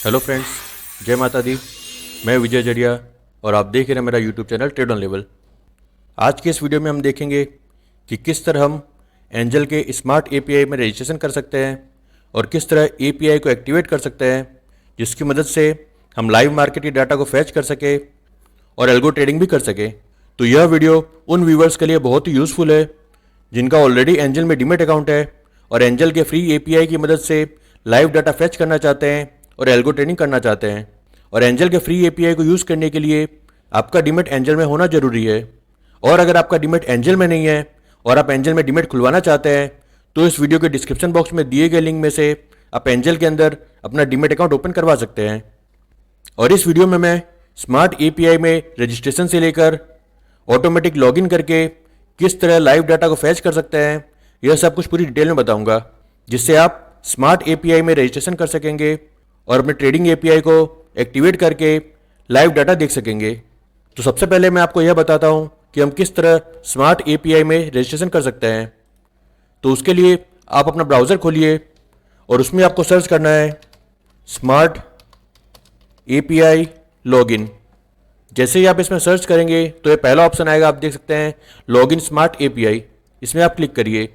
Hello friends, जय माता दी। मैं विजय जड़िया और आप देख रहे हैं मेरा YouTube channel trade on level. आज के इस वीडियो में हम देखेंगे कि किस तरह हम एंजल के स्मार्ट एपीआई में रजिस्ट्रेशन कर सकते हैं और किस तरह एपीआई को एक्टिवेट कर सकते हैं, जिसकी मदद से हम लाइव मार्केट के डाटा को फैच कर सके और एल्गो ट्रेडिंग भी कर सके। तो यह वीडियो उन व्यूवर्स के लिए बहुत ही यूज़फुल है जिनका ऑलरेडी एंजल में डीमेट अकाउंट है और एंजल के फ्री एपीआई की मदद से लाइव डाटा फैच करना चाहते हैं और एल्गो ट्रेडिंग करना चाहते हैं। और एंजल के फ्री एपीआई को यूज़ करने के लिए आपका डीमेट एंजल में होना जरूरी है। और अगर आपका डीमेट एंजल में नहीं है और आप एंजल में डीमेट खुलवाना चाहते हैं तो इस वीडियो के डिस्क्रिप्शन बॉक्स में दिए गए लिंक में से आप एंजल के अंदर अपना डीमेट अकाउंट ओपन करवा सकते हैं। और इस वीडियो में मैं स्मार्ट एपीआई में रजिस्ट्रेशन से लेकर ऑटोमेटिक लॉगिन करके किस तरह लाइव डाटा को फैच कर सकते हैं, यह सब कुछ पूरी डिटेल में बताऊंगा, जिससे आप स्मार्ट एपीआई में रजिस्ट्रेशन कर सकेंगे और अपने ट्रेडिंग एपीआई को एक्टिवेट करके लाइव डाटा देख सकेंगे। तो सबसे पहले मैं आपको यह बताता हूं कि हम किस तरह स्मार्ट एपीआई में रजिस्ट्रेशन कर सकते हैं। तो उसके लिए आप अपना ब्राउज़र खोलिए और उसमें आपको सर्च करना है स्मार्ट एपीआई लॉगिन। जैसे ही आप इसमें सर्च करेंगे तो ये पहला ऑप्शन आएगा, आप देख सकते हैं लॉगिन स्मार्ट एपीआई। इसमें आप क्लिक करिए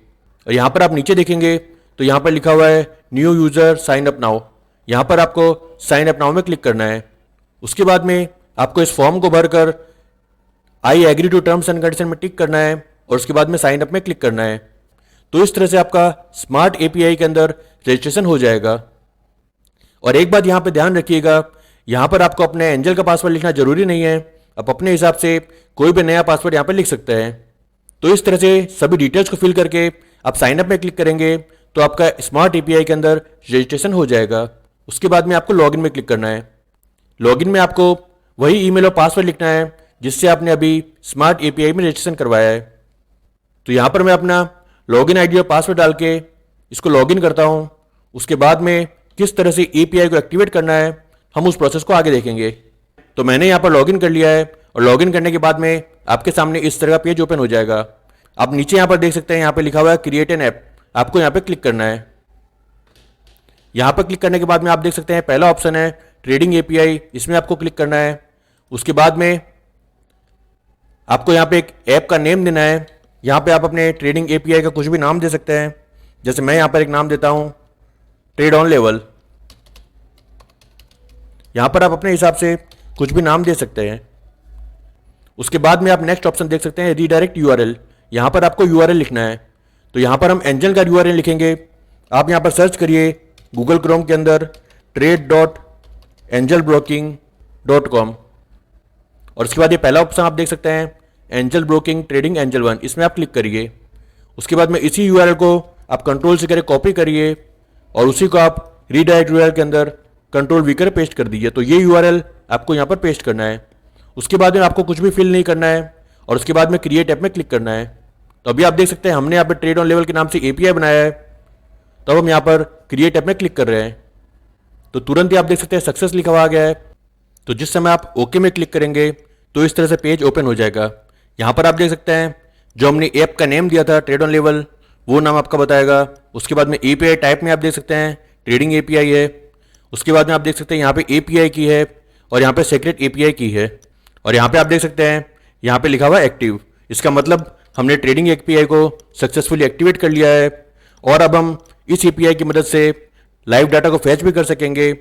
और यहाँ पर आप नीचे देखेंगे तो यहाँ पर लिखा हुआ है new user sign up now. यहाँ पर आपको साइन अप नाउ में क्लिक करना है। उसके बाद में आपको इस फॉर्म को भरकर I agree to terms and condition में टिक करना है और उसके बाद में साइन अप में क्लिक करना है। तो इस तरह से आपका स्मार्ट एपीआई के अंदर रजिस्ट्रेशन हो जाएगा। और एक बात यहाँ पे ध्यान रखिएगा, यहाँ पर आपको अपने एंजल का पासवर्ड लिखना जरूरी नहीं है। आप अपने हिसाब से कोई भी नया पासवर्ड यहाँ पर लिख सकते हैं। तो इस तरह से सभी डिटेल्स को फिल करके आप साइन अप में क्लिक करेंगे तो आपका स्मार्ट एपीआई के अंदर रजिस्ट्रेशन हो जाएगा। उसके बाद में आपको लॉगिन में क्लिक करना है। लॉगिन में आपको वही ईमेल और पासवर्ड लिखना है जिससे आपने अभी स्मार्ट एपीआई में रजिस्ट्रेशन करवाया है। तो यहाँ पर मैं अपना लॉगिन आईडी और पासवर्ड डाल के इसको लॉगिन करता हूँ। उसके बाद में किस तरह से एपीआई को एक्टिवेट करना है हम उस प्रोसेस को आगे देखेंगे। तो मैंने यहाँ पर लॉगिन कर लिया है और लॉगिन करने के बाद में आपके सामने इस तरह का पेज ओपन हो जाएगा। आप नीचे यहाँ पर देख सकते हैं, यहाँ पर लिखा हुआ है क्रिएट एन ऐप। आपको यहाँ पे क्लिक करना है। यहाँ पर क्लिक करने के बाद में आप देख सकते हैं पहला ऑप्शन है ट्रेडिंग एपीआई, इसमें आपको क्लिक करना है। उसके बाद में आपको यहाँ पे एक ऐप का नेम देना है। यहाँ पे आप अपने ट्रेडिंग एपीआई का कुछ भी नाम दे सकते हैं। जैसे मैं यहाँ पर एक नाम देता हूँ ट्रेड ऑन लेवल। यहाँ पर आप अपने हिसाब से कुछ भी नाम दे सकते हैं। उसके बाद में आप नेक्स्ट ऑप्शन देख सकते हैं रीडायरेक्ट यूआरएल। यहाँ पर आपको यूआरएल लिखना है। तो यहाँ पर हम एंजल का यूआरएल लिखेंगे। आप यहाँ पर सर्च करिए गूगल क्रोम के अंदर trade.angelbroking.com और उसके बाद ये पहला ऑप्शन आप देख सकते हैं एंजल ब्रोकिंग ट्रेडिंग एंजल 1। इसमें आप क्लिक करिए। उसके बाद में इसी यूआरएल को आप कंट्रोल से करके कॉपी करिए और उसी को आप रीडायरेक्ट यूआरएल के अंदर कंट्रोल वी कर पेस्ट कर दीजिए। तो ये यूआरएल आपको यहाँ पर पेस्ट करना है। उसके बाद में आपको कुछ भी फिल नहीं करना है और उसके बाद में क्रिएट ऐप में क्लिक करना है। तो अभी आप देख सकते हैं हमने यहाँ पर ट्रेड ऑन लेवल के नाम से एपीआई बनाया है। तो हम यहाँ पर क्रिएट ऐप में क्लिक कर रहे हैं तो तुरंत ही आप देख सकते हैं सक्सेस लिखा हुआ आ गया है। तो जिस समय आप ओके में क्लिक करेंगे तो इस तरह से पेज ओपन हो जाएगा। यहाँ पर आप देख सकते हैं जो हमने ऐप का नेम दिया था ट्रेड ऑन लेवल, वो नाम आपका बताएगा। उसके बाद में एपीआई टाइप में आप देख सकते हैं ट्रेडिंग एपीआई है। उसके बाद में आप देख सकते हैं यहाँ पे एपीआई की है और यहाँ पे सीक्रेट एपीआई की है। और यहाँ पे आप देख सकते हैं यहाँ पे लिखा हुआ है एक्टिव। इसका मतलब हमने ट्रेडिंग एपीआई को सक्सेसफुली एक्टिवेट कर लिया है और अब हम इस एपीआई की मदद से लाइव डाटा को फैच भी कर सकेंगे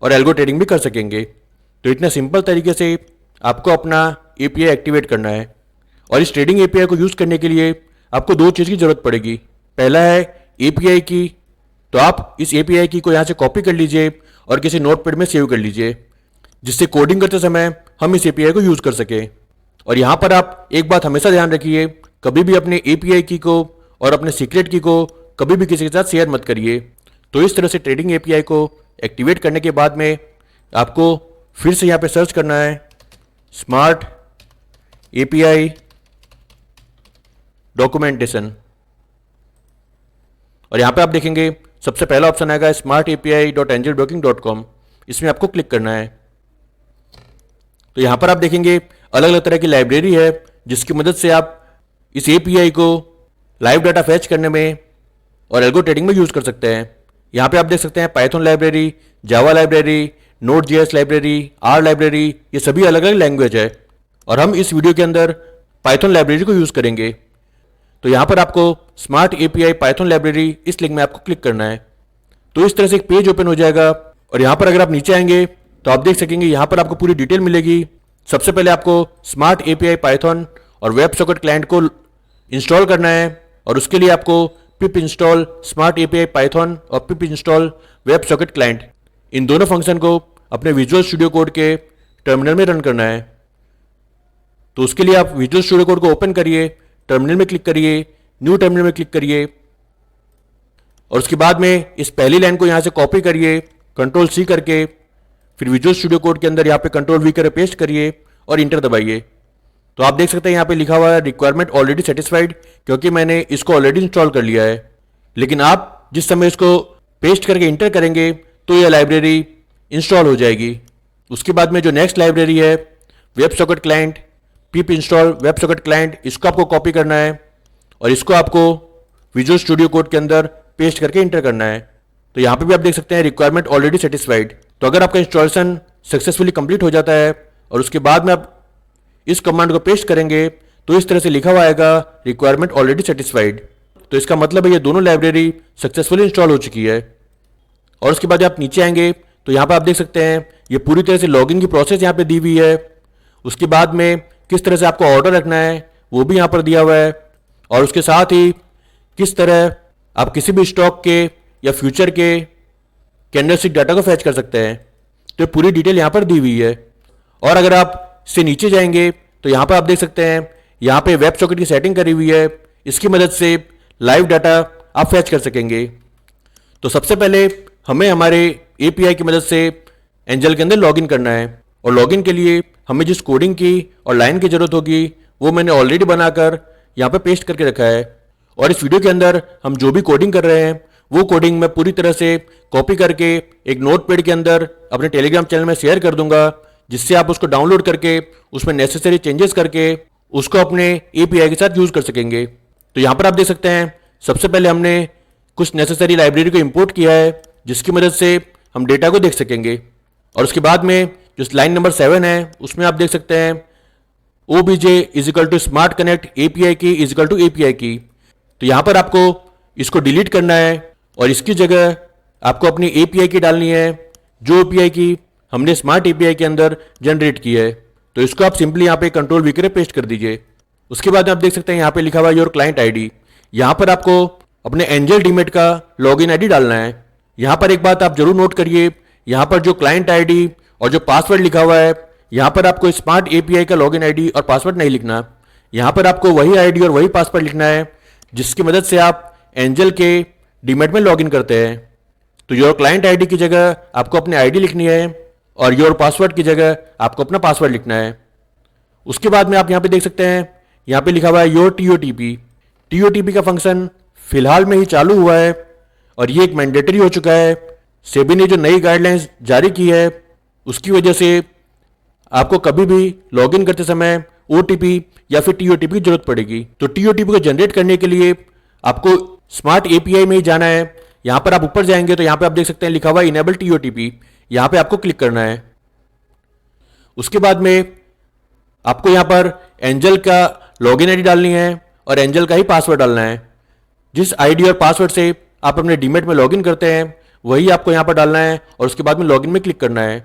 और एल्गो ट्रेडिंग भी कर सकेंगे। तो इतने सिंपल तरीके से आपको अपना एपीआई एक्टिवेट करना है। और इस ट्रेडिंग एपीआई को यूज़ करने के लिए आपको दो चीज़ की ज़रूरत पड़ेगी। पहला है एपीआई की। तो आप इस एपीआई की को यहाँ से कॉपी कर लीजिए और किसी नोटपैड में सेव कर लीजिए, जिससे कोडिंग करते समय हम इस एपीआई को यूज़ कर सकें। और यहाँ पर आप एक बात हमेशा ध्यान रखिए, कभी भी अपने एपीआई की को और अपने सीक्रेट की को कभी भी किसी के साथ शेयर मत करिए। तो इस तरह से ट्रेडिंग एपीआई को एक्टिवेट करने के बाद में आपको फिर से यहाँ पे सर्च करना है स्मार्ट एपीआई डॉक्यूमेंटेशन और यहाँ पे आप देखेंगे सबसे पहला ऑप्शन आएगा smartapi.angelbroking.com। इसमें आपको क्लिक करना है। तो यहाँ पर आप देखेंगे अलग अलग तरह की लाइब्रेरी है जिसकी मदद से आप इस एपीआई को लाइव डाटा फैच करने में और एल्गो ट्रेडिंग में यूज़ कर सकते हैं। यहाँ पे आप देख सकते हैं Python library, Java library, Node JS library, R library, ये सभी अलग अलग लैंग्वेज है और हम इस वीडियो के अंदर पाइथन लाइब्रेरी को यूज़ करेंगे। तो यहाँ पर आपको स्मार्ट एपीआई पाइथन लाइब्रेरी इस लिंक में आपको क्लिक करना है। तो इस तरह से एक पेज ओपन हो जाएगा और यहाँ पर अगर आप नीचे आएंगे तो आप देख सकेंगे यहाँ पर आपको पूरी डिटेल मिलेगी। सबसे पहले आपको स्मार्ट एपीआई पाइथन और वेब सॉकेट क्लाइंट को इंस्टॉल करना है और उसके लिए आपको pip install smart API Python और pip install web socket client, इन दोनों फंक्शन को अपने विजुअल स्टूडियो कोड के टर्मिनल में रन करना है। तो उसके लिए आप विजुअल स्टूडियो कोड को ओपन करिए, टर्मिनल में क्लिक करिए, न्यू टर्मिनल में क्लिक करिए और उसके बाद में इस पहली लाइन को यहाँ से कॉपी करिए कंट्रोल सी करके, फिर विजुअल स्टूडियो कोड के अंदर यहाँ पे कंट्रोल वी करके पेस्ट करिए और इंटर दबाइए। तो आप देख सकते हैं यहाँ पे लिखा हुआ है रिक्वायरमेंट ऑलरेडी सेटिस्फाइड, क्योंकि मैंने इसको ऑलरेडी इंस्टॉल कर लिया है। लेकिन आप जिस समय इसको पेस्ट करके इंटर करेंगे तो यह लाइब्रेरी इंस्टॉल हो जाएगी। उसके बाद में जो नेक्स्ट लाइब्रेरी है वेब सॉकेट क्लाइंट, पिप इंस्टॉल वेब सॉकेट क्लाइंट, इसको आपको कॉपी करना है और इसको आपको विजुअल स्टूडियो कोड के अंदर पेस्ट करके इंटर करना है। तो यहाँ पे भी आप देख सकते हैं रिक्वायरमेंट ऑलरेडी सेटिस्फाइड। तो अगर आपका इंस्टॉलेशन सक्सेसफुली कंप्लीट हो जाता है और उसके बाद में आप इस कमांड को पेस्ट करेंगे तो इस तरह से लिखा हुआ आएगा रिक्वायरमेंट ऑलरेडी सेटिस्फाइड। तो इसका मतलब है ये दोनों लाइब्रेरी सक्सेसफुली इंस्टॉल हो चुकी है। और उसके बाद आप नीचे आएंगे तो यहाँ पर आप देख सकते हैं ये पूरी तरह से लॉगिन की प्रोसेस यहाँ पे दी हुई है। उसके बाद में किस तरह से आपको ऑर्डर रखना है वो भी यहाँ पर दिया हुआ है और उसके साथ ही किस तरह आप किसी भी स्टॉक के या फ्यूचर के कैंडलस्टिक डाटा को फैच कर सकते हैं। तो ये पूरी डिटेल यहाँ पर दी हुई है। और अगर आप इससे नीचे जाएंगे तो यहाँ पर आप देख सकते हैं यहाँ पे वेब सॉकेट की सेटिंग करी हुई है। इसकी मदद से लाइव डाटा आप फैच कर सकेंगे। तो सबसे पहले हमें हमारे एपीआई की मदद से एंजल के अंदर लॉगिन करना है और लॉगिन के लिए हमें जिस कोडिंग की और लाइन की जरूरत होगी वो मैंने ऑलरेडी बनाकर यहाँ पे पेस्ट करके रखा है। और इस वीडियो के अंदर हम जो भी कोडिंग कर रहे हैं वो कोडिंग मैं पूरी तरह से कॉपी करके एक नोटपैड के अंदर अपने टेलीग्राम चैनल में शेयर कर दूंगा, जिससे आप उसको डाउनलोड करके उसमें नेसेसरी चेंजेस करके उसको अपने एपीआई के साथ यूज कर सकेंगे। तो यहाँ पर आप देख सकते हैं सबसे पहले हमने कुछ नेसेसरी लाइब्रेरी को इंपोर्ट किया है जिसकी मदद से हम डेटा को देख सकेंगे। और उसके बाद में जो लाइन नंबर 7 है उसमें आप देख सकते हैं OBJ is equal to smart connect API की इज इक्वल टू API की। तो यहाँ पर आपको इसको डिलीट करना है और इसकी जगह आपको अपनी API की डालनी है जो API की हमने स्मार्ट API के अंदर जनरेट की है। तो इसको आप सिंपली यहाँ पे कंट्रोल वी करके पेस्ट कर दीजिए। उसके बाद आप देख सकते हैं यहाँ पे लिखा हुआ है योर क्लाइंट ID। यहाँ पर आपको अपने एंजल डीमेट का लॉगिन ID डालना है। यहाँ पर एक बात आप जरूर नोट करिए, यहाँ पर जो क्लाइंट ID और जो पासवर्ड लिखा हुआ है यहाँ पर आपको स्मार्ट API का लॉगिन ID और पासवर्ड नहीं लिखना। यहाँ पर आपको वही ID और वही पासवर्ड लिखना है जिसकी मदद से आप एंजल के डीमेट में लॉगिन करते हैं। तो योर क्लाइंट ID की जगह आपको अपनी ID लिखनी है और योर पासवर्ड की जगह आपको अपना पासवर्ड लिखना है। उसके बाद में आप यहाँ पे देख सकते हैं यहाँ पे लिखा हुआ है योर TOTP का फंक्शन फिलहाल में ही चालू हुआ है और ये एक मैंडेटरी हो चुका है। सेबी ने जो नई गाइडलाइंस जारी की है उसकी वजह से आपको कभी भी लॉगिन करते समय OTP या फिर TOTP की जरूरत पड़ेगी। तो TOTP को जनरेट करने के लिए आपको स्मार्ट API में ही जाना है। यहाँ पर आप ऊपर जाएंगे तो यहाँ पे आप देख सकते हैं लिखा हुआ है इनेबल TOTP, यहाँ पे आपको क्लिक करना है। उसके बाद में आपको यहाँ पर एंजल का लॉगिन ID डालनी है और एंजल का ही पासवर्ड डालना है। जिस ID और पासवर्ड से आप अपने डीमेट में लॉगिन करते हैं वही आपको यहाँ पर डालना है और उसके बाद में लॉगिन में क्लिक करना है।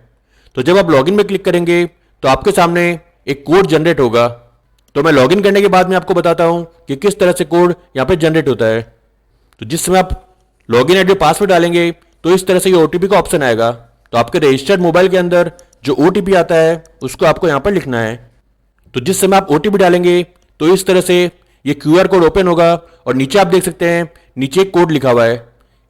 तो जब आप लॉगिन में क्लिक करेंगे तो आपके सामने एक कोड जनरेट होगा। तो मैं लॉगिन करने के बाद में आपको बताता हूँ कि किस तरह से कोड यहाँ पे जनरेट होता है। तो जिस समय आप लॉगिन ID और पासवर्ड डालेंगे तो इस तरह से ये OTP का ऑप्शन आएगा। तो आपके रजिस्टर्ड मोबाइल के अंदर जो OTP आता है उसको आपको यहाँ पर लिखना है। तो जिस समय आप OTP डालेंगे तो इस तरह से ये QR कोड ओपन होगा और नीचे आप देख सकते हैं नीचे एक कोड लिखा हुआ है।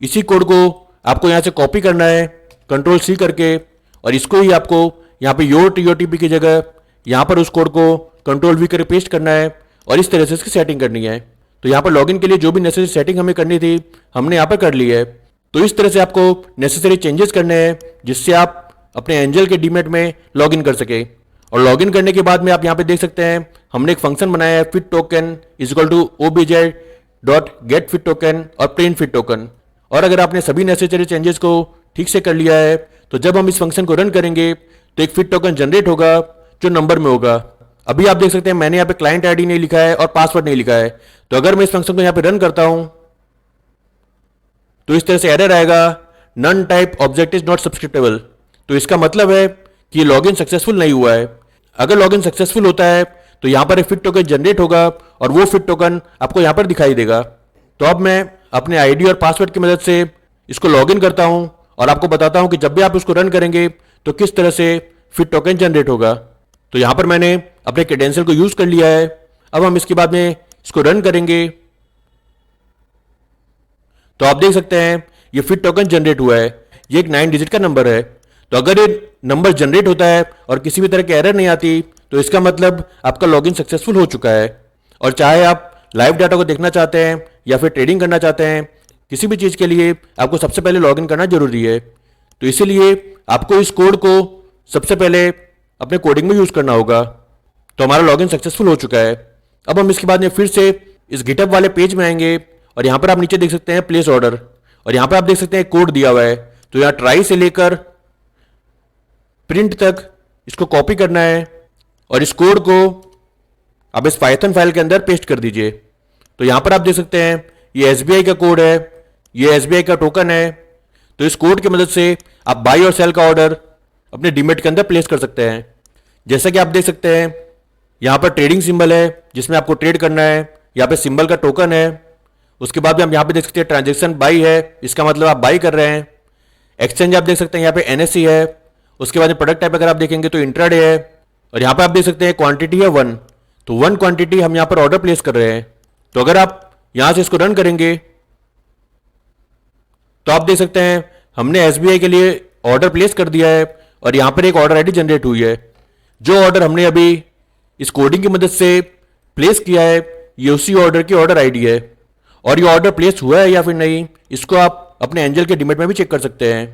इसी कोड को आपको यहाँ से कॉपी करना है कंट्रोल C करके और इसको ही आपको यहाँ पे योर TOTP की जगह यहाँ पर उस कोड को कंट्रोल V करके पेस्ट करना है और इस तरह से इसकी सेटिंग करनी है। तो यहाँ पर लॉगिन के लिए जो भी नेसेसरी सेटिंग हमें करनी थी हमने यहाँ पर कर ली है। तो इस तरह से आपको नेसेसरी चेंजेस करने हैं जिससे आप अपने एंजल के डीमेट में लॉगिन कर सके। और लॉगिन करने के बाद में आप यहाँ पे देख सकते हैं हमने एक फंक्शन बनाया है fit token is equal to OBJ dot get fit token और प्रिंट फिट टोकन। और अगर आपने सभी नेसेसरी चेंजेस को ठीक से कर लिया है तो जब हम इस फंक्शन को रन करेंगे तो एक फिट टोकन जनरेट होगा जो नंबर में होगा। अभी आप देख सकते हैं मैंने यहाँ पे क्लाइंट आईडी नहीं लिखा है और पासवर्ड नहीं लिखा है। तो अगर मैं इस फंक्शन को यहाँ पे रन करता हूं तो इस तरह से एरर आएगा, none type object is not subscriptable. तो इसका मतलब है कि ये लॉगिन सक्सेसफुल नहीं हुआ है। अगर लॉगिन सक्सेसफुल होता है तो यहां पर एक फिट टोकन जनरेट होगा और वो फिट टोकन आपको यहां पर दिखाई देगा। तो अब मैं अपने आईडी और पासवर्ड की मदद से इसको लॉगिन करता हूं और आपको बताता हूं कि जब भी आप उसको रन करेंगे तो किस तरह से फिट टोकन जनरेट होगा। तो यहां पर मैंने अपने क्रेडेंशियल को यूज कर लिया है। अब हम इसके बाद में इसको रन करेंगे तो आप देख सकते हैं ये फिट टोकन जनरेट हुआ है। ये एक 9 डिजिट का नंबर है। तो अगर ये नंबर जनरेट होता है और किसी भी तरह की एरर नहीं आती तो इसका मतलब आपका लॉगिन सक्सेसफुल हो चुका है। और चाहे आप लाइव डाटा को देखना चाहते हैं या फिर ट्रेडिंग करना चाहते हैं, किसी भी चीज़ के लिए आपको सबसे पहले लॉगिन करना जरूरी है। तो इसीलिए आपको इस कोड को सबसे पहले अपने कोडिंग में यूज़ करना होगा। तो हमारा लॉगिन सक्सेसफुल हो चुका है। अब हम इसके बाद में फिर से इस गिटहब वाले पेज में आएंगे और यहाँ पर आप नीचे देख सकते हैं प्लेस ऑर्डर, और यहाँ पर आप देख सकते हैं कोड दिया हुआ है। तो यहाँ ट्राई से लेकर प्रिंट तक इसको कॉपी करना है और इस कोड को आप इस पाइथन फाइल के अंदर पेस्ट कर दीजिए। तो यहाँ पर आप देख सकते हैं ये SBI का कोड है, ये SBI का टोकन है। तो इस कोड की मदद से आप बाई और सेल का ऑर्डर अपने डीमेट के अंदर प्लेस कर सकते हैं। जैसा कि आप देख सकते हैं यहाँ पर ट्रेडिंग सिंबल है जिसमें आपको ट्रेड करना है, यहाँ पे सिंबल का टोकन है। उसके बाद भी हम यहाँ पे देख सकते हैं ट्रांजेक्शन बाई है, इसका मतलब आप बाई कर रहे हैं। एक्सचेंज आप देख सकते हैं यहाँ पे NSE है। उसके बाद प्रोडक्ट टाइप अगर आप देखेंगे तो इंट्राडे है, और यहाँ पे आप देख सकते हैं क्वांटिटी है 1। तो 1 क्वांटिटी हम यहाँ पर ऑर्डर प्लेस कर रहे हैं। तो अगर आप यहाँ से इसको रन करेंगे तो आप देख सकते हैं हमने SBI के लिए ऑर्डर प्लेस कर दिया है और यहाँ पर एक ऑर्डर आईडी जनरेट हुई है। जो ऑर्डर हमने अभी इस कोडिंग की मदद से प्लेस किया है ये उसी ऑर्डर की ऑर्डर आईडी है। और ये ऑर्डर प्लेस हुआ है या फिर नहीं इसको आप अपने एंजल के डीमेट में भी चेक कर सकते हैं।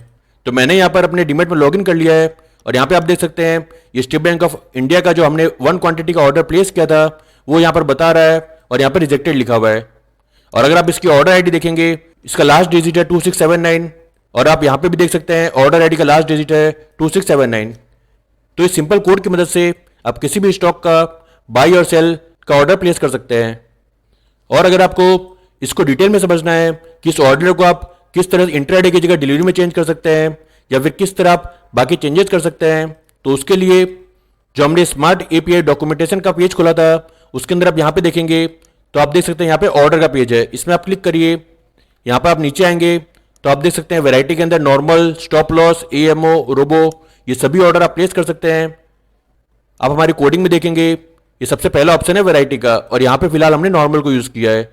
तो मैंने यहाँ पर अपने डीमेट में लॉगिन कर लिया है और यहाँ पे आप देख सकते हैं ये स्टेट बैंक ऑफ इंडिया का जो हमने 1 क्वांटिटी का ऑर्डर प्लेस किया था वो यहाँ पर बता रहा है और यहाँ पर रिजेक्टेड लिखा हुआ है। और अगर आप इसकी ऑर्डर आईडी देखेंगे इसका लास्ट डिजिट है 2679, और आप यहाँ पे भी देख सकते हैं ऑर्डर आईडी का लास्ट डिजिट है 2679। तो इस सिंपल कोड की मदद से आप किसी भी स्टॉक का बाई और सेल का ऑर्डर प्लेस कर सकते हैं। और अगर आपको इसको डिटेल में समझना है कि इस ऑर्डर को आप किस तरह इंट्राडे की जगह डिलीवरी में चेंज कर सकते हैं या फिर किस तरह आप बाकी चेंजेस कर सकते हैं, तो उसके लिए जो हमने स्मार्ट API डॉक्यूमेंटेशन का पेज खोला था उसके अंदर आप यहाँ पे देखेंगे तो आप देख सकते हैं यहाँ पे ऑर्डर का पेज है। इसमें आप क्लिक करिए, यहाँ पर आप नीचे आएंगे तो आप देख सकते हैं वैरायटी के अंदर normal, stop loss, AMO, robo, ये सभी ऑर्डर आप प्लेस कर सकते हैं। आप हमारी कोडिंग में देखेंगे ये सबसे पहला ऑप्शन है वैरायटी का, और यहाँ पे फिलहाल हमने नॉर्मल को यूज किया है।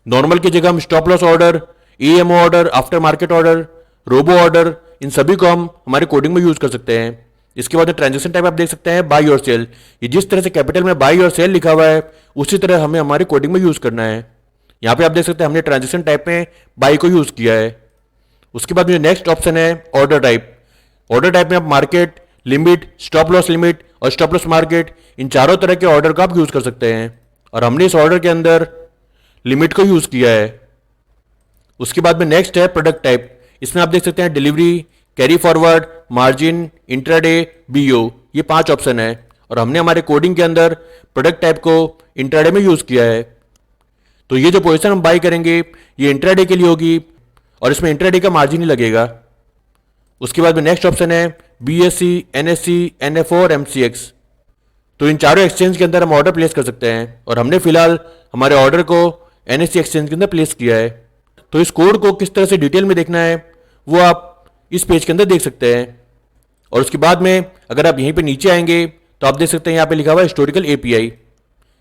नॉर्मल की जगह हम stop loss order, AMO order, after market order, robo order, इन सभी को हम हमारी कोडिंग में यूज कर सकते हैं। इसके बाद ट्रांजेक्शन टाइप आप देख सकते हैं बाई और सेल। ये जिस तरह से कैपिटल में बाई और सेल लिखा हुआ है उसी तरह हमें हमारी कोडिंग में यूज करना है। यहाँ पे आप देख सकते हैं हमने ट्रांजेक्शन टाइप में बाई को यूज किया है। उसके बाद में नेक्स्ट ऑप्शन है ऑर्डर टाइप। ऑर्डर टाइप में आप market, limit, stop loss limit और स्टॉप लॉस मार्केट, इन चारों तरह के ऑर्डर का आप यूज कर सकते हैं, और हमने इस ऑर्डर के अंदर लिमिट को यूज किया है। उसके बाद में नेक्स्ट है प्रोडक्ट टाइप। इसमें आप देख सकते हैं delivery, carry forward, margin, intraday, BO, ये 5 ऑप्शन है, और हमने हमारे कोडिंग के अंदर प्रोडक्ट टाइप को इंट्राडे में यूज किया है। तो ये जो पोजीशन हम बाई करेंगे ये इंट्राडे के लिए होगी और इसमें इंट्राडे का मार्जिन ही लगेगा। उसके बाद में नेक्स्ट ऑप्शन है BSE, NSE, NFO और MCX। तो इन चारों एक्सचेंज के अंदर हम ऑर्डर प्लेस कर सकते हैं, और हमने फिलहाल हमारे ऑर्डर को NSE एक्सचेंज के अंदर प्लेस किया है। तो इस कोड को किस तरह से डिटेल में देखना है वो आप इस पेज के अंदर देख सकते हैं। और उसके बाद में अगर आप यहीं पे नीचे आएंगे तो आप देख सकते हैं यहाँ पे लिखा हुआ है हिस्टोरिकल API।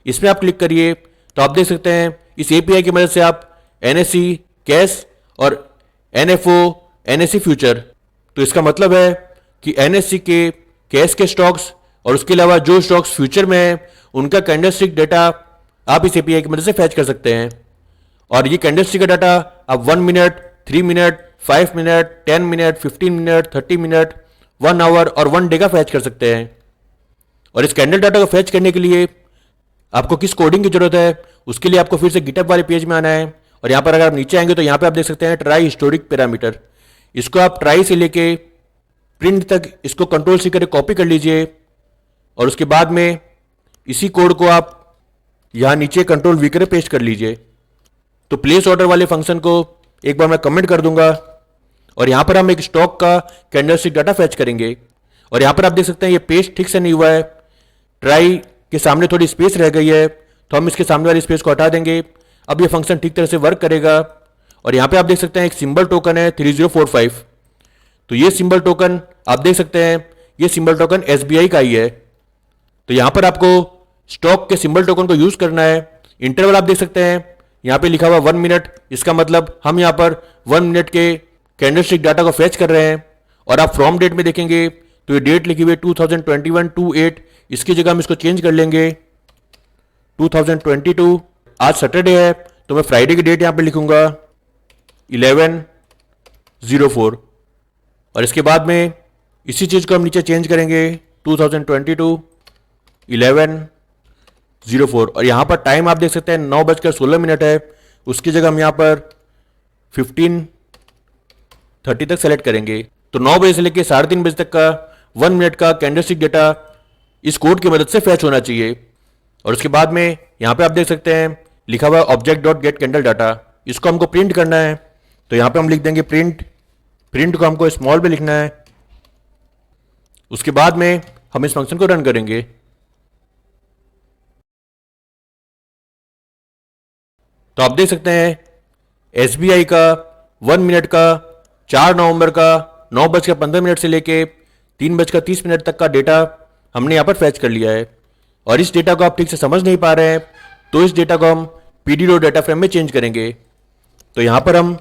इसमें आप क्लिक करिए तो आप देख सकते हैं इस API की मदद से आप NSE कैश और NFO NSE फ्यूचर, तो इसका मतलब है कि NSE के कैश के स्टॉक्स और उसके अलावा जो स्टॉक्स फ्यूचर में है उनका कैंडलस्टिक डाटा आप इस API की मदद से फैच कर सकते हैं। और ये कैंडलस्टिक का डाटा आप 1 minute, 3 minute, 5 minute, 10 minute, 15 minute, 30 minute, 1 hour और 1 डे का फैच कर सकते हैं। और इस कैंडल डाटा को फैच करने के लिए आपको किस कोडिंग की जरूरत है उसके लिए आपको फिर से गिटहब वाले पेज में आना है, और यहाँ पर अगर आप नीचे आएंगे तो यहाँ पे आप देख सकते हैं ट्राई हिस्टोरिक पैरामीटर। इसको आप ट्राई से लेके प्रिंट तक इसको कंट्रोल सी करके कॉपी कर लीजिए और उसके बाद में इसी कोड को आप यहाँ नीचे कंट्रोल वी करके पेस्ट कर लीजिए। तो प्लेस ऑर्डर वाले फंक्शन को एक बार मैं कमेंट कर दूंगा और यहाँ पर हम एक स्टॉक का कैंडलस्टिक डाटा फैच करेंगे और यहाँ पर आप देख सकते हैं ये पेस्ट ठीक से नहीं हुआ है, ट्राई के सामने थोड़ी स्पेस रह गई है, तो हम इसके सामने वाली स्पेस को हटा देंगे। अब ये फंक्शन ठीक तरह से वर्क करेगा और यहाँ पे आप देख सकते हैं एक सिंबल टोकन है 3045। तो ये सिंबल टोकन आप देख सकते हैं, ये सिंबल टोकन SBI का ही है। तो यहाँ पर आपको स्टॉक के सिंबल टोकन को यूज करना है। इंटरवल आप देख सकते हैं यहाँ पे लिखा हुआ 1 मिनट, इसका मतलब हम यहाँ पर 1 मिनट के कैंडलस्टिक डाटा को फैच कर रहे हैं। और आप फ्रॉम डेट में देखेंगे तो ये डेट लिखी हुई है 2021/2/8, इसकी जगह हम इसको चेंज कर लेंगे 2022। आज सैटरडे है तो मैं फ्राइडे की डेट यहाँ पे लिखूंगा 11/04 और इसके बाद में इसी चीज को हम नीचे चेंज करेंगे 2022 11/04 और यहाँ पर टाइम आप देख सकते हैं 9:16 है, उसकी जगह हम यहाँ पर 15:30 तक सेलेक्ट करेंगे। तो 9 बजे से लेकर 3:30 बजे तक का 1 मिनट का कैंडलस्टिक डेटा इस कोड की मदद से फैच होना चाहिए। और उसके बाद में यहाँ पे आप देख सकते हैं लिखा हुआ object dot gate candle data, इसको हमको प्रिंट करना है। तो यहाँ पे हम लिख देंगे प्रिंट को हमको स्मॉल में लिखना है। उसके बाद में हम इस फंक्शन को रन करेंगे। तो आप देख सकते हैं SBI का 1 मिनट का 4 नवंबर का 9:15 से लेके 3:30 तक का डेटा हमने यहाँ पर फैच कर लिया है। और इस डेटा को आप ठीक से समझ नहीं पा रहे हैं तो इस डेटा को हम PD डेटा फ्रेम में चेंज करेंगे। तो यहाँ पर हम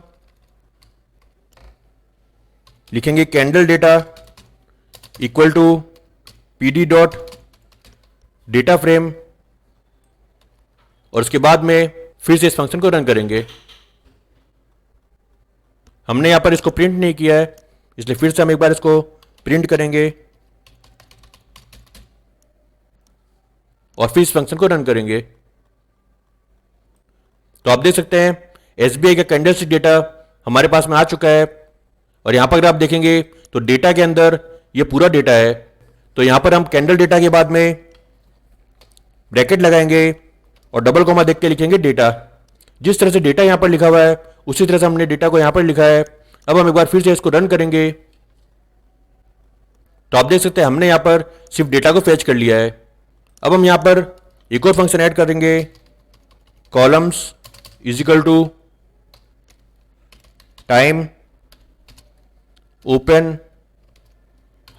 लिखेंगे candle data equal to PD dot data frame और उसके बाद में फिर से इस फंक्शन को रन करेंगे। हमने यहां पर इसको प्रिंट नहीं किया है इसलिए फिर से हम एक बार इसको प्रिंट करेंगे और फिर इस फंक्शन को रन करेंगे। तो आप देख सकते हैं SBI का कैंडलस्टिक डेटा हमारे पास में आ चुका है और यहां पर अगर आप देखेंगे तो डेटा के अंदर ये पूरा डेटा है। तो यहां पर हम कैंडल डेटा के बाद में ब्रैकेट लगाएंगे और डबल कोमा देख के लिखेंगे डेटा। जिस तरह से डेटा यहां पर लिखा हुआ है उसी तरह से हमने डेटा को यहां पर लिखा है। अब हम एक बार फिर से इसको रन करेंगे तो आप देख सकते हैं हमने यहां पर सिर्फ डेटा को फैच कर लिया है। अब हम यहां पर एक और फंक्शन ऐड करेंगे columns equal to time open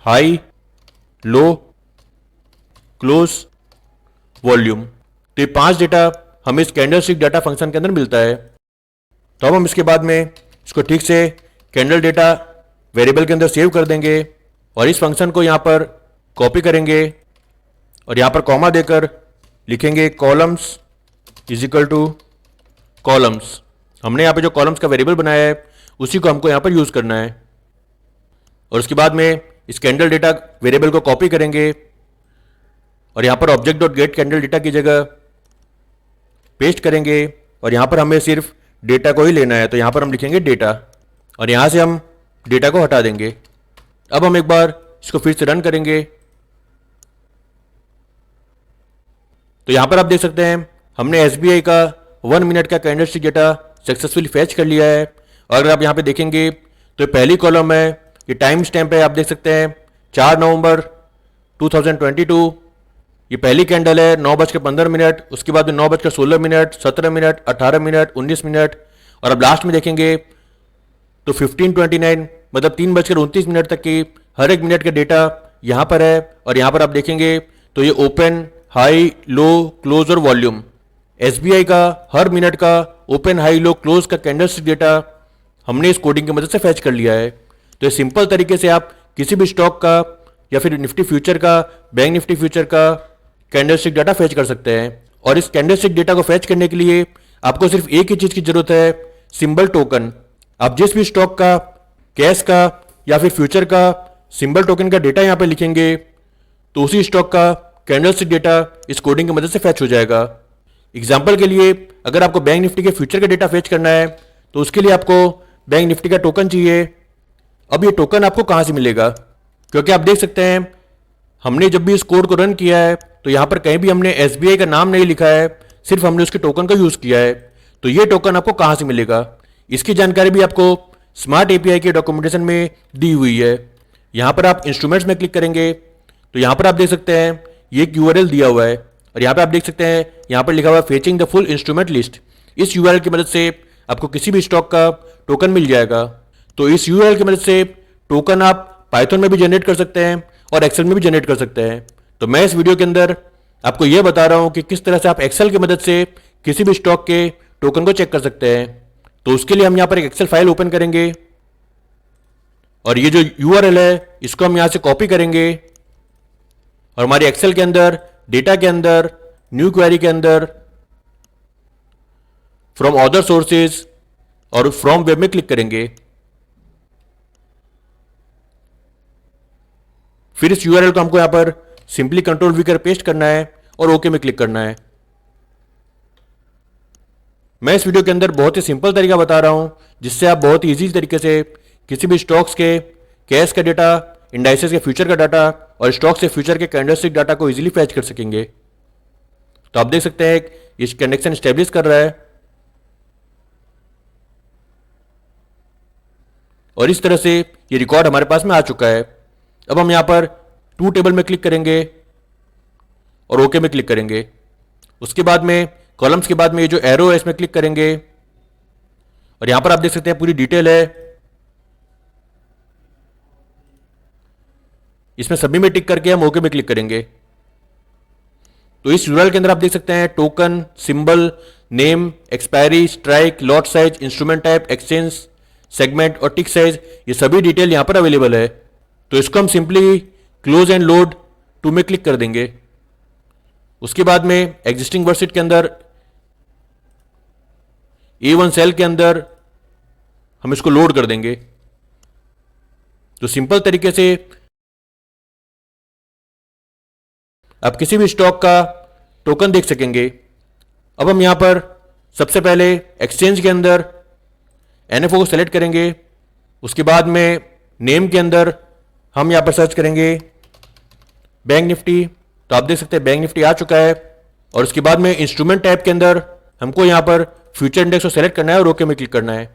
high low close volume. तो ये 5 डेटा हमें इस कैंडलस्टिक डाटा फंक्शन के अंदर मिलता है। तो अब हम इसके बाद में इसको ठीक से कैंडल डेटा वेरिएबल के अंदर सेव कर देंगे और इस फंक्शन को यहाँ पर कॉपी करेंगे और यहाँ पर कॉमा देकर लिखेंगे columns is equal two columns. हमने यहाँ पे जो कॉलम्स का वेरिएबल बनाया है उसी को हमको यहाँ पर यूज करना है। और उसके बाद में इस कैंडल डेटा वेरिएबल को कॉपी करेंगे और यहाँ पर object dot gate candle data की जगह पेस्ट करेंगे और यहाँ पर हमें सिर्फ डेटा को ही लेना है। तो यहाँ पर हम लिखेंगे डेटा और यहाँ से हम डेटा को हटा देंगे। अब हम एक बार इसको फिर से रन करेंगे तो यहाँ पर आप देख सकते हैं हमने SBI का 1 मिनट का कैंडलस्टिक डेटा सक्सेसफुली फैच कर लिया है। और अगर आप यहाँ पे देखेंगे तो पहली कॉलम है, ये टाइम स्टैम्प है, आप देख सकते हैं 4 नवंबर 2022। ये पहली कैंडल है 9:15, उसके बाद 9:16, 17 मिनट, 18 मिनट, 19 मिनट और अब लास्ट में देखेंगे तो 15:29 मतलब 3:29 तक की हर एक मिनट का डेटा यहाँ पर है। और यहाँ पर आप देखेंगे तो ये ओपन हाई लो क्लोज और वॉल्यूम SBI का हर मिनट का ओपन हाई लो क्लोज का कैंडलस्टिक डेटा हमने इस कोडिंग की मदद से फैच कर लिया है। तो ये सिंपल तरीके से आप किसी भी स्टॉक का या फिर निफ्टी फ्यूचर का, बैंक निफ्टी फ्यूचर का कैंडलस्टिक डाटा फैच कर सकते हैं। और इस कैंडलस्टिक डेटा को फैच करने के लिए आपको सिर्फ एक ही चीज की जरूरत है, सिंबल टोकन। आप जिस भी स्टॉक का, कैश का या फिर फ्यूचर का सिंबल टोकन का डेटा यहाँ पे लिखेंगे तो उसी स्टॉक का कैंडलस्टिक डेटा इस कोडिंग की मदद से फैच हो जाएगा। एग्जाम्पल के लिए अगर आपको बैंक निफ्टी के फ्यूचर का डेटा फैच करना है तो उसके लिए आपको बैंक निफ्टी का टोकन चाहिए। अब ये टोकन आपको कहाँ से मिलेगा? क्योंकि आप देख सकते हैं हमने जब भी इस कोड को रन किया है तो यहाँ पर कहीं भी हमने SBI का नाम नहीं लिखा है, सिर्फ हमने उसके टोकन का यूज़ किया है। तो ये टोकन आपको कहाँ से मिलेगा, इसकी जानकारी भी आपको स्मार्ट एपीआई के डॉक्यूमेंटेशन में दी हुई है। यहाँ पर आप इंस्ट्रूमेंट्स में क्लिक करेंगे तो यहाँ पर आप देख सकते हैं ये एक URL दिया हुआ है, और यहाँ पर आप देख सकते हैं यहाँ पर लिखा हुआ है fetching the full instrument list. इस URL की मदद से आपको किसी भी स्टॉक का टोकन मिल जाएगा। तो इस URL की मदद से टोकन आप पाइथन में भी जनरेट कर सकते हैं और एक्सेल में भी जनरेट कर सकते हैं। तो मैं इस वीडियो के अंदर आपको यह बता रहा हूं कि किस तरह से आप एक्सेल की मदद से किसी भी स्टॉक के टोकन को चेक कर सकते हैं। तो उसके लिए हम यहां पर एक एक्सेल फाइल ओपन करेंगे और ये जो URL है इसको हम यहां से कॉपी करेंगे और हमारे एक्सेल के अंदर डेटा के अंदर न्यू क्वेरी के अंदर फ्रॉम अदर सोर्सेज और फ्रॉम वेब में क्लिक करेंगे। फिर इस URL को हमको यहां पर सिंपली कंट्रोल V कर पेस्ट करना है और ओके में क्लिक करना है। मैं इस वीडियो के अंदर बहुत ही सिंपल तरीका बता रहा हूं जिससे आप बहुत ही इजी तरीके से किसी भी स्टॉक्स के कैश का डाटा, इंडाइसेस के फ्यूचर का डाटा और स्टॉक से फ्यूचर के कैंडलस्टिक डाटा को इजीली फैच कर सकेंगे। तो आप देख सकते हैं इस कनेक्शन स्टेब्लिश कर रहा है और इस तरह से ये रिकॉर्ड हमारे पास में आ चुका है। अब हम यहां पर टू टेबल में क्लिक करेंगे और ओके में क्लिक करेंगे। उसके बाद में कॉलम्स के बाद में ये जो एरो है इसमें क्लिक करेंगे और यहां पर आप देख सकते हैं पूरी डिटेल है। इसमें सभी में टिक करके हम ओके में क्लिक करेंगे। तो इस URL के अंदर आप देख सकते हैं token, symbol, name, expiry, strike, lot size, instrument type, exchange, segment और टिक साइज, ये सभी डिटेल यहां पर अवेलेबल है। तो इसको हम simply close and load to में क्लिक कर देंगे। उसके बाद में एग्जिस्टिंग वर्कशीट के अंदर A1 सेल के अंदर हम इसको लोड कर देंगे। तो सिंपल तरीके से आप किसी भी स्टॉक का टोकन देख सकेंगे। अब हम यहां पर सबसे पहले एक्सचेंज के अंदर NFO को सेलेक्ट करेंगे। उसके बाद में नेम के अंदर हम यहां पर सर्च करेंगे बैंक निफ्टी। तो आप देख सकते हैं बैंक निफ्टी आ चुका है। और उसके बाद में इंस्ट्रूमेंट टाइप के अंदर हमको यहां पर फ्यूचर इंडेक्स को सेलेक्ट करना है और ओके में क्लिक करना है।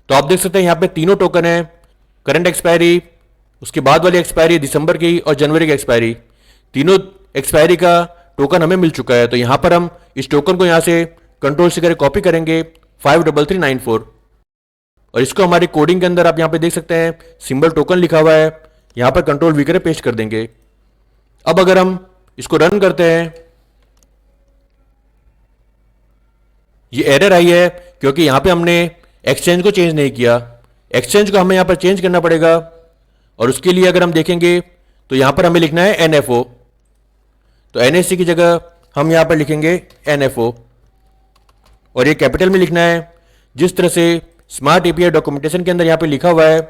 तो आप देख सकते हैं यहां पे तीनों टोकन है, करंट एक्सपायरी, उसके बाद वाली एक्सपायरी दिसंबर की और जनवरी की एक्सपायरी, तीनों एक्सपायरी का टोकन हमें मिल चुका है। तो यहां पर हम इस टोकन को यहां से कंट्रोल से करके कॉपी करेंगे 53394 और इसको हमारी कोडिंग के अंदर आप यहां पे देख सकते हैं सिंबल टोकन लिखा हुआ है, यहां पर कंट्रोल V करके पेस्ट कर देंगे। अब अगर हम इसको रन करते हैं, ये एरर आई है क्योंकि यहां पे हमने एक्सचेंज को चेंज नहीं किया। एक्सचेंज को हमें यहां पर चेंज करना पड़ेगा और उसके लिए अगर हम देखेंगे तो यहां पर हमें लिखना है NFO। तो NSE की जगह हम यहां पर लिखेंगे NFO और ये कैपिटल में लिखना है। जिस तरह से स्मार्ट एपीआई डॉक्यूमेंटेशन के अंदर यहां पे लिखा हुआ है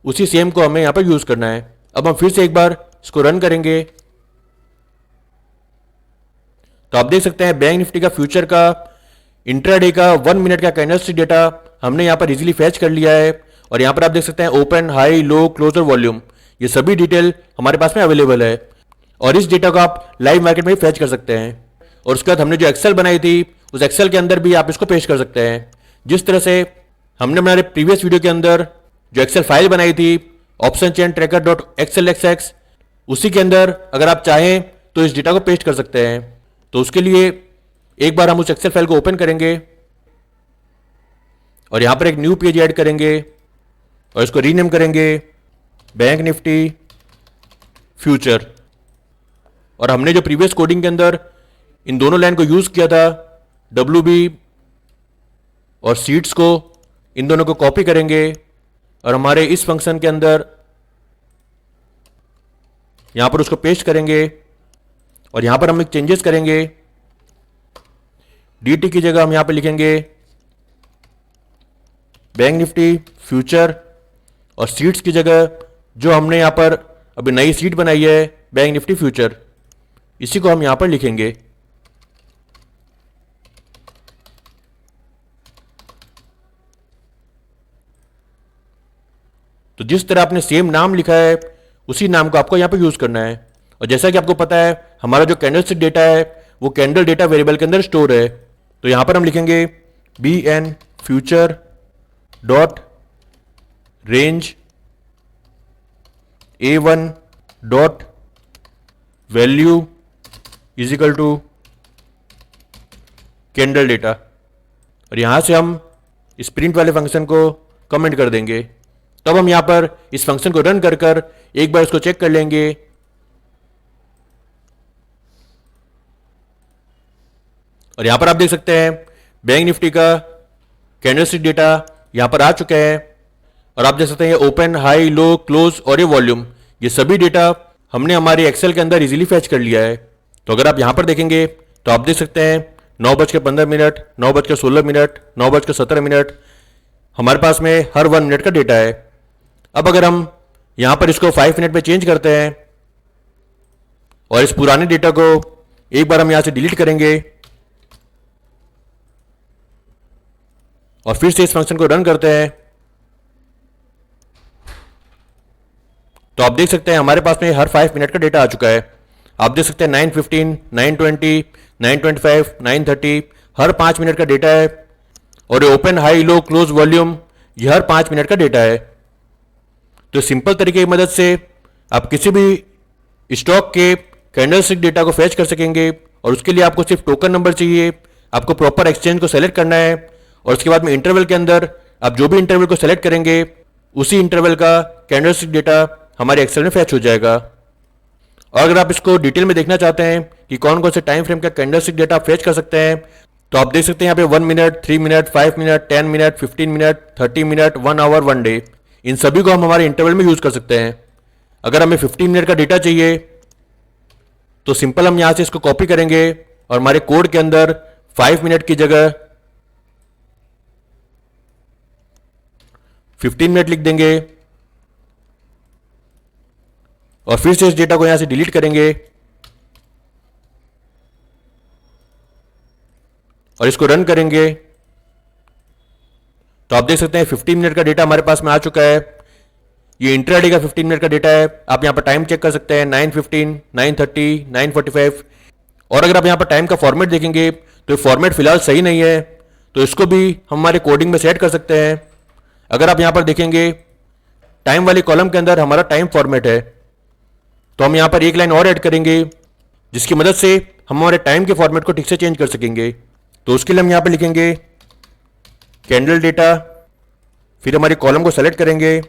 उसी सेम को हमें यहां पर यूज करना है। अब हम फिर से एक बार इसको रन करेंगे तो आप देख सकते हैं बैंक निफ्टी का फ्यूचर का इंट्राडे का 1 मिनट का कैंडलस्टिक डेटा हमने यहां पर इजीली फैच कर लिया है। और यहां पर आप देख सकते हैं ओपन, हाई, लो, क्लोजर, वॉल्यूम, ये सभी डिटेल हमारे पास में अवेलेबल है और इस डेटा को आप लाइव मार्केट में भी फैच कर सकते हैं। और उसके बाद हमने जो एक्सेल बनाई थी उस एक्सेल के अंदर भी आप इसको पेश कर सकते हैं। जिस तरह से हमने हमारे प्रीवियस वीडियो के अंदर जो एक्सेल फाइल बनाई थी option chain tracker dot XLXX, उसी के अंदर अगर आप चाहें तो इस डेटा को पेस्ट कर सकते हैं। तो उसके लिए एक बार हम उस एक्सेल फाइल को ओपन करेंगे और यहां पर एक न्यू पेज ऐड करेंगे और इसको रीनेम करेंगे बैंक निफ्टी फ्यूचर। और हमने जो प्रीवियस कोडिंग के अंदर इन दोनों लाइन को यूज किया था WB और सीट्स को, इन दोनों को कॉपी करेंगे और हमारे इस फंक्शन के अंदर यहां पर उसको पेस्ट करेंगे और यहां पर हम एक चेंजेस करेंगे। DT की जगह हम यहां पर लिखेंगे बैंक निफ्टी फ्यूचर और सीट्स की जगह जो हमने यहां पर अभी नई सीट बनाई है बैंक निफ्टी फ्यूचर, इसी को हम यहां पर लिखेंगे। तो जिस तरह आपने सेम नाम लिखा है उसी नाम को आपको यहाँ पे यूज़ करना है। और जैसा कि आपको पता है हमारा जो कैंडलस्टिक डेटा है वो कैंडल डेटा वेरिएबल के अंदर स्टोर है। तो यहाँ पर हम लिखेंगे B N future dot range A1 dot value is equal to candle data. और यहां से हम इस प्रिंट वाले फंक्शन को कमेंट कर देंगे। तब हम यहां पर इस फंक्शन को रन कर एक बार इसको चेक कर लेंगे। और यहां पर आप देख सकते हैं बैंक निफ्टी का कैंडलस्टिक डेटा यहां पर आ चुका है। और आप देख सकते हैं ये ओपन, हाई, लो, क्लोज और ये वॉल्यूम, ये सभी डेटा हमने हमारे एक्सेल के अंदर इजीली फैच कर लिया है। तो अगर आप यहां पर देखेंगे तो आप देख सकते हैं 9:15, 9:16, 9:17 हमारे पास में हर 1 मिनट का डेटा है। अब अगर हम यहां पर इसको 5 मिनट में चेंज करते हैं और इस पुराने डेटा को एक बार हम यहां से डिलीट करेंगे और फिर से इस फंक्शन को रन करते हैं, तो आप देख सकते हैं हमारे पास में हर 5 मिनट का डेटा आ चुका है। आप देख सकते हैं 9:15, 9:20, 9:25, 9:30 हर 5 मिनट का डेटा है। और ये open, high, low, close, volume ये हर 5 मिनट का डेटा है। तो सिंपल तरीके की मदद से आप किसी भी स्टॉक के कैंडलस्टिक डेटा को फैच कर सकेंगे। और उसके लिए आपको सिर्फ टोकन नंबर चाहिए, आपको प्रॉपर एक्सचेंज को सेलेक्ट करना है और उसके बाद में इंटरवल के अंदर आप जो भी इंटरवल को सेलेक्ट करेंगे उसी इंटरवल का कैंडलस्टिक डेटा हमारे एक्सेल में फैच हो जाएगा। और अगर आप इसको डिटेल में देखना चाहते हैं कि कौन कौन से टाइम फ्रेम का कैंडलस्टिक डेटा आप फैच कर सकते हैं, तो आप देख सकते हैं यहाँ पे 1 minute, 3 minute, 5 minute, 10 minute, 15 minute, 30 minute, 1 hour, 1 day, इन सभी को हम हमारे इंटरवल में यूज कर सकते हैं। अगर हमें 15 मिनट का डेटा चाहिए तो सिंपल हम यहां से इसको कॉपी करेंगे और हमारे कोड के अंदर 5 मिनट की जगह 15 मिनट लिख देंगे और फिर से इस डेटा को यहां से डिलीट करेंगे और इसको रन करेंगे। तो आप देख सकते हैं 15 मिनट का डेटा हमारे पास में आ चुका है। ये इंट्राडे का 15 मिनट का डेटा है। आप यहां पर टाइम चेक कर सकते हैं 9:15, 9:30, 9:45। और अगर आप यहां पर टाइम का फॉर्मेट देखेंगे तो ये फॉर्मेट फिलहाल सही नहीं है, तो इसको भी हम हमारे कोडिंग में सेट कर सकते हैं। अगर आप यहां पर देखेंगे टाइम वाले कॉलम के अंदर हमारा टाइम फॉर्मेट है, तो हम यहां पर एक लाइन और ऐड करेंगे जिसकी मदद से हम हमारे टाइम के फॉर्मेट को ठीक से चेंज कर सकेंगे। तो उसके लिए हम यहां पर लिखेंगे कैंडल डेटा, फिर हमारी कॉलम को सेलेक्ट करेंगे,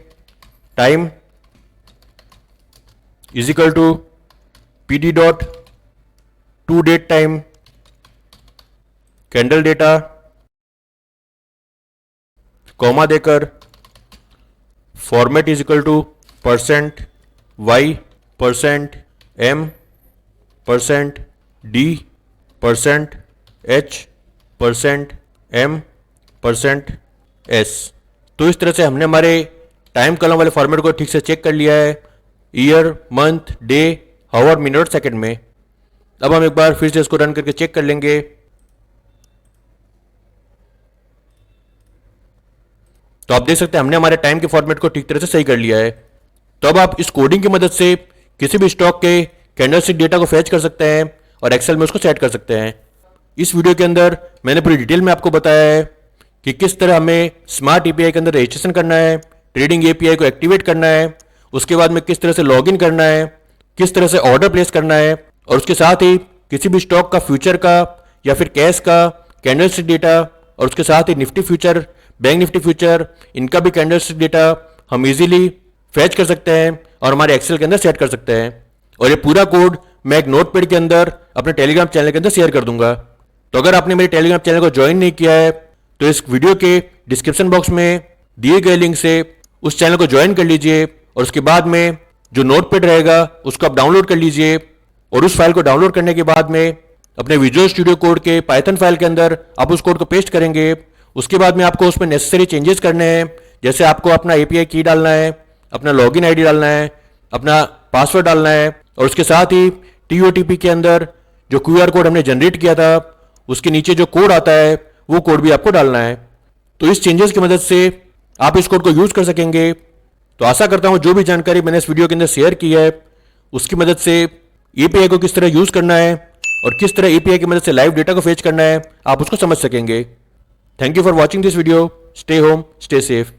time is equal to PD dot to date time candle data, comma देकर format is equal to %Y, %M, %D, %H, %M, %S। तो इस तरह से हमने हमारे टाइम कॉलम वाले फॉर्मेट को ठीक से चेक कर लिया है, ईयर, मंथ, डे, हावर, मिनट, सेकंड में। अब हम एक बार फिर से इसको रन करके चेक कर लेंगे। तो आप देख सकते हैं हमने हमारे टाइम के फॉर्मेट को ठीक तरह से सही कर लिया है। तो अब आप इस कोडिंग की मदद से किसी भी स्टॉक के कैंडलस्टिक डेटा को फैच कर सकते हैं और एक्सेल में उसको सेट कर सकते हैं। इस वीडियो के अंदर मैंने पूरी डिटेल में आपको बताया है कि किस तरह हमें स्मार्ट एपीआई के अंदर रजिस्ट्रेशन करना है, ट्रेडिंग एपीआई को एक्टिवेट करना है, उसके बाद में किस तरह से लॉगिन करना है, किस तरह से ऑर्डर प्लेस करना है, और उसके साथ ही किसी भी स्टॉक का फ्यूचर का या फिर कैश का कैंडलस्टिक डेटा, और उसके साथ ही Nifty future, bank Nifty future, इनका भी कैंडलस्टिक डेटा हम इजीली फैच कर सकते हैं और हमारे एक्सेल के अंदर सेट कर सकते हैं। और ये पूरा कोड मैं एक नोटपैड के अंदर अपने टेलीग्राम चैनल के अंदर शेयर कर दूंगा। तो अगर आपने मेरे टेलीग्राम चैनल को ज्वाइन नहीं किया है तो इस वीडियो के डिस्क्रिप्शन बॉक्स में दिए गए लिंक से उस चैनल को ज्वाइन कर लीजिए और उसके बाद में जो नोटपैड रहेगा उसको आप डाउनलोड कर लीजिए। और उस फाइल को डाउनलोड करने के बाद में अपने विजुअल स्टूडियो कोड के पाइथन फाइल के अंदर आप उस कोड को पेस्ट करेंगे। उसके बाद में आपको उसमें नेसेसरी चेंजेस करने हैं, जैसे आपको अपना एपीआई की डालना है, अपना लॉगिन आईडी डालना है, अपना पासवर्ड डालना है, और उसके साथ ही टीओटीपी के अंदर जो क्यूआर कोड हमने जनरेट किया था उसके नीचे जो कोड आता है वो कोड भी आपको डालना है। तो इस चेंजेस की मदद से आप इस कोड को यूज कर सकेंगे तो आशा करता हूं जो भी जानकारी मैंने इस वीडियो के अंदर शेयर की है उसकी मदद से एपीआई को किस तरह यूज करना है और किस तरह एपीआई की मदद से लाइव डेटा को फेच करना है आप उसको समझ सकेंगे। Thank you for watching this video. Stay home, stay safe.